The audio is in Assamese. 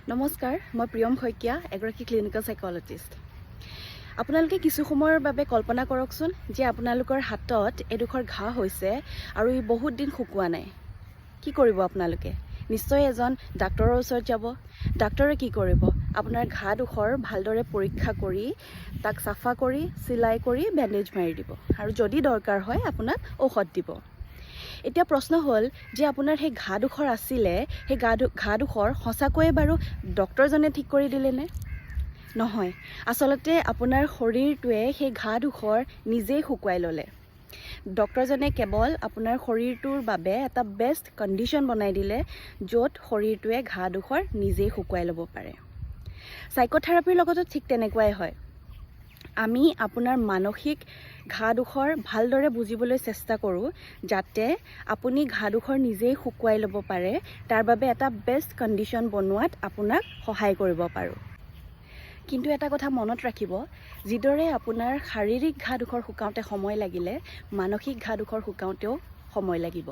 নমস্কাৰ, মই প্ৰিয়ম শইকীয়া, এগৰাকী ক্লিনিকেল সাইকোলজিষ্ট। আপোনালোকে কিছু সময়ৰ বাবে কল্পনা কৰকচোন যে আপোনালোকৰ হাতত এডোখৰ ঘাঁ হৈছে আৰু ই বহুত দিন শুকোৱা নাই। কি কৰিব আপোনালোকে? নিশ্চয় এজন ডাক্তৰৰ ওচৰত যাব। ডাক্তৰে কি কৰিব? আপোনাৰ ঘাঁডোখৰ ভালদৰে পৰীক্ষা কৰি তাক চাফা কৰি চিলাই কৰি বেণ্ডেজ মাৰি দিব আৰু যদি দৰকাৰ হয় আপোনাক ঔষধ দিব। এতিয়া প্ৰশ্ন হ'ল যে আপোনাৰ সেই ঘাঁডোখৰ আছিলে, সেই ঘাঁডোখৰ সঁচাকৈয়ে বাৰু ডক্তৰজনে ঠিক কৰি দিলেনে? নহয়, আচলতে আপোনাৰ শৰীৰটোৱে সেই ঘাঁডোখৰ নিজেই শুকুৱাই ল'লে। ডক্তৰজনে কেৱল আপোনাৰ শৰীৰটোৰ বাবে এটা বেষ্ট কণ্ডিশ্যন বনাই দিলে য'ত শৰীৰটোৱে ঘাঁডোখৰ নিজেই শুকুৱাই ল'ব পাৰে। সাইকোথেৰাপিৰ লগতো ঠিক তেনেকুৱাই হয়। আমি আপোনাৰ মানসিক ঘাঁডোখৰ ভালদৰে বুজিবলৈ চেষ্টা কৰোঁ যাতে আপুনি ঘাঁডোখৰ নিজেই শুকুৱাই ল'ব পাৰে, তাৰ বাবে এটা বেষ্ট কণ্ডিশ্যন বনোৱাত আপোনাক সহায় কৰিব পাৰোঁ। কিন্তু এটা কথা মনত ৰাখিব, যিদৰে আপোনাৰ শাৰীৰিক ঘাঁডোখৰ শুকাওঁতে সময় লাগিলে, মানসিক ঘাঁডোখৰ শুকাওঁতেও সময় লাগিব।